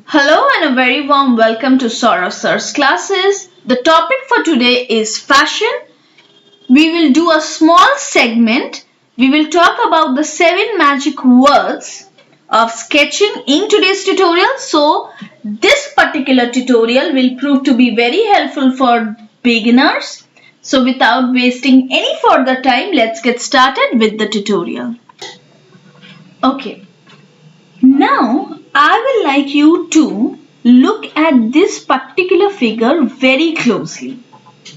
Hello and a very warm welcome to Saurav Sir's classes. The topic for today is fashion. We will do a small segment. We will talk about the 7 magic words of sketching in today's tutorial. So this particular tutorial will prove to be very helpful for beginners. So without wasting any further time, let's get started with the tutorial. Okay. Now I will like you to look at this particular figure very closely.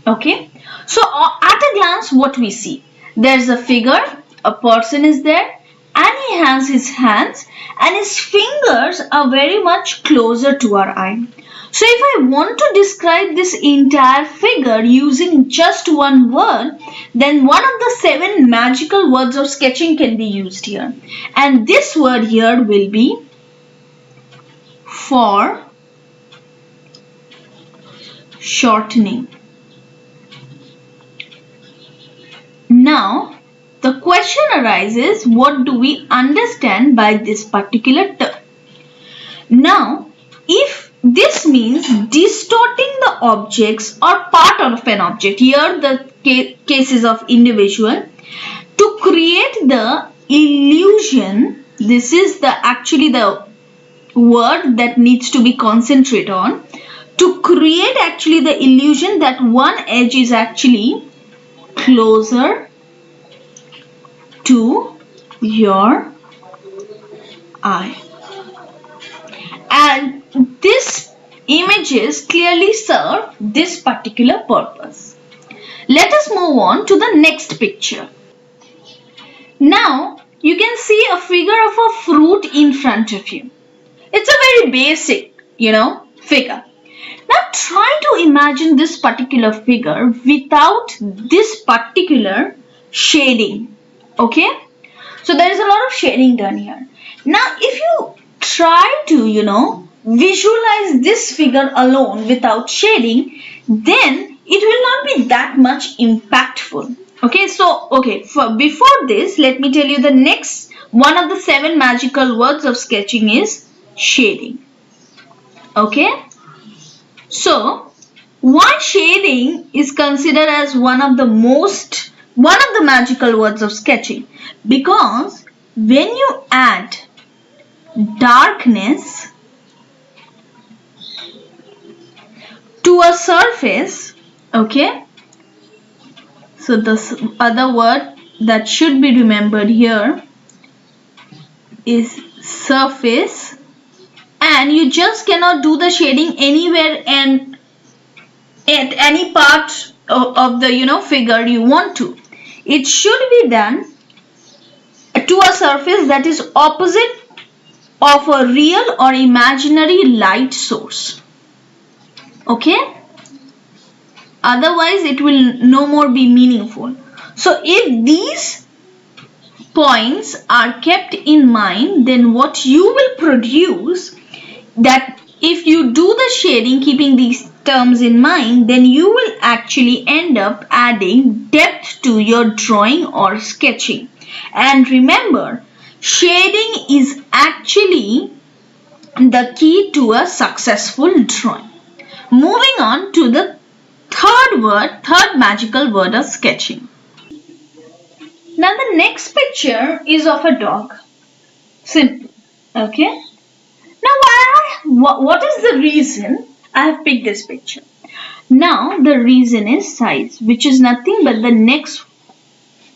Okay. So at a glance what we see? There's a figure, a person is there and he has his hands and his fingers are very much closer to our eye. So if I want to describe this entire figure using just one word, then one of the 7 magical words of sketching can be used here. And this word here will be for shortening. Now, the question arises, what do we understand by this particular term? Now, if this means distorting the objects or part of an object, here the cases of individual, to create the illusion, this is actually the word that needs to be concentrated on, to create actually the illusion that one edge is actually closer to your eye. And these images clearly serve this particular purpose. Let us move on to the next picture. Now you can see a figure of a fruit in front of you. It's a very basic, figure. Now try to imagine this particular figure without this particular shading. Okay? So there is a lot of shading done here. Now if you try to, visualize this figure alone without shading, then it will not be that much impactful. Okay, so before this, let me tell you the next one of the 7 magical words of sketching is shading. Okay, so why shading is considered as one of the magical words of sketching? Because when you add darkness to a surface, okay, so the other word that should be remembered here is surface, and you just cannot do the shading anywhere and at any part of the figure you want to. It should be done to a surface that is opposite of a real or imaginary light source. Okay? Otherwise it will no more be meaningful. So if these points are kept in mind, then what you will produce, that if you do the shading keeping these terms in mind, then you will actually end up adding depth to your drawing or sketching. And remember, shading is actually the key to a successful drawing. Moving on to the third magical word of sketching. Now the next picture is of a dog. Simple. Okay. Now what is the reason I have picked this picture? Now the reason is size, which is nothing but the next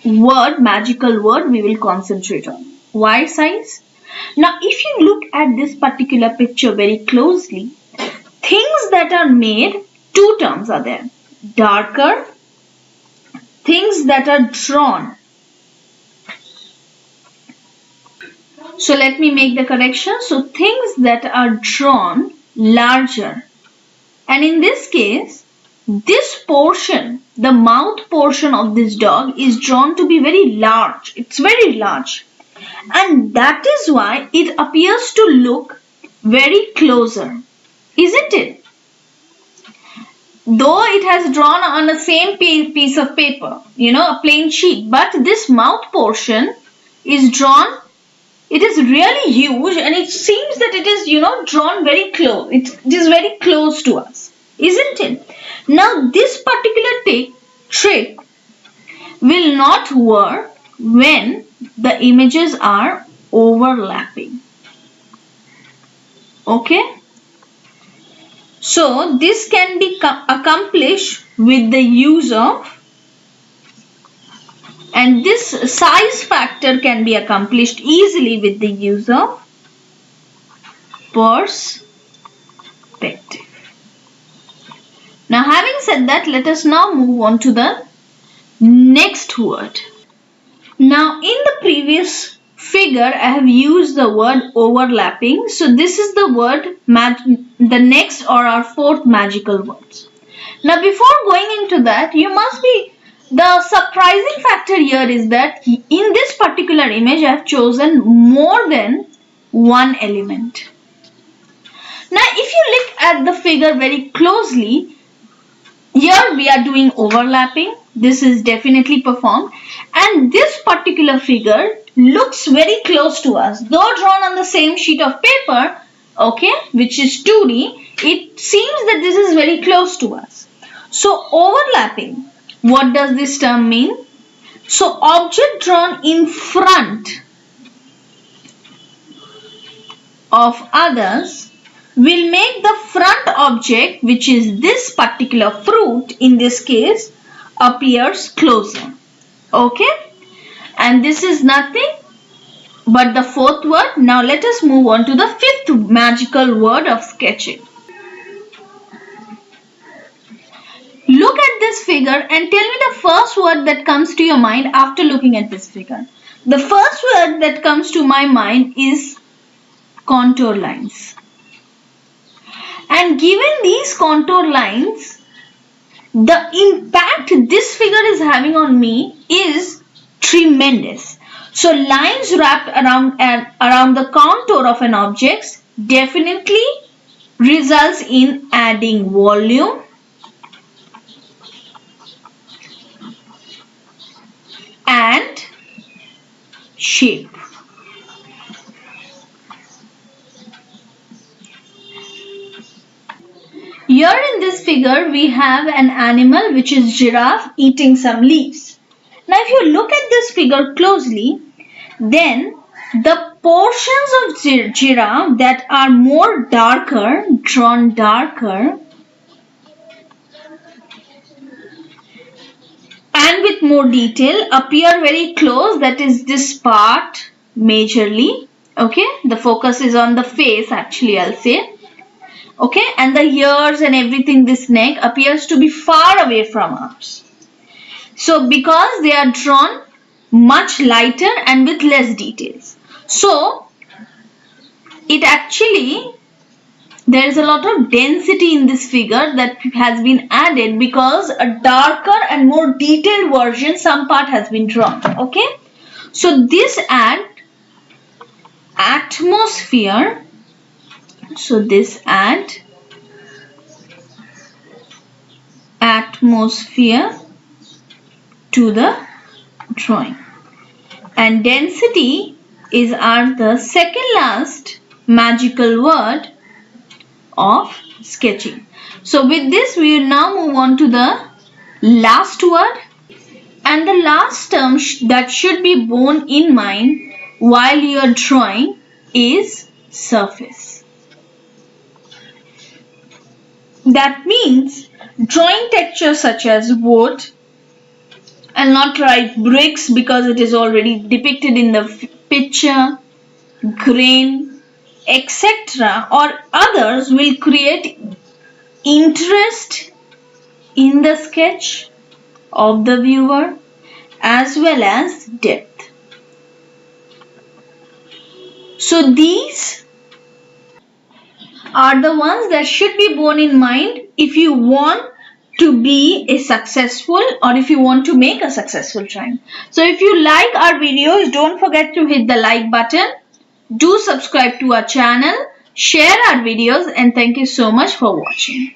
magical word we will concentrate on. Why size? Now if you look at this particular picture very closely, things that are made, 2 terms are there. Darker, things that are drawn. So let me make the correction. So things that are drawn larger. And in this case, this portion, the mouth portion of this dog is drawn to be very large. It's very large. And that is why it appears to look very closer. Isn't it? Though it has drawn on the same piece of paper, a plain sheet. But this mouth portion is drawn It is really huge, and it seems that it is, drawn very close. It is very close to us, isn't it? Now, this particular trick will not work when the images are overlapping. Okay? So, this can be accomplished with the use of, and this size factor can be accomplished easily with the use of perspective. Now, having said that, let us now move on to the next word. Now, in the previous figure, I have used the word overlapping. So, this is the word, the next or our fourth magical words. Now, before going into that, the surprising factor here is that in this particular image, I have chosen more than one element. Now, if you look at the figure very closely, here we are doing overlapping. This is definitely performed. And this particular figure looks very close to us. Though drawn on the same sheet of paper, okay, which is 2D, it seems that this is very close to us. So, overlapping, what does this term mean? So, object drawn in front of others will make the front object, which is this particular fruit in this case, appears closer. Okay? And this is nothing but the fourth word. Now let us move on to the fifth magical word of sketching. Look at this figure and tell me the first word that comes to your mind after looking at this figure. The first word that comes to my mind is contour lines. And given these contour lines, the impact this figure is having on me is tremendous. So lines wrapped around the contour of an object definitely results in adding volume and shape. Here in this figure, we have an animal which is giraffe eating some leaves. Now, if you look at this figure closely, then the portions of giraffe that are more darker, drawn darker, and with more detail appear very close. That is this part majorly. Okay, the focus is on the face actually, I'll say. Okay, and the ears and everything, this neck appears to be far away from us. So, because they are drawn much lighter and with less details. So, it actually, there is a lot of density in this figure that has been added because a darker and more detailed version, some part has been drawn. Okay, so this atmosphere. So this atmosphere to the drawing. And density is the second last magical word of sketching. So with this, we will now move on to the last word. And the last term that should be borne in mind while you are drawing is surface. That means drawing textures such as wood, and not write bricks because it is already depicted in the picture, grain, etc. or others will create interest in the sketch of the viewer as well as depth. So these are the ones that should be borne in mind if you want to be a successful, or if you want to make a successful drawing. So if you like our videos, don't forget to hit the like button. Do subscribe to our channel, share our videos, and thank you so much for watching.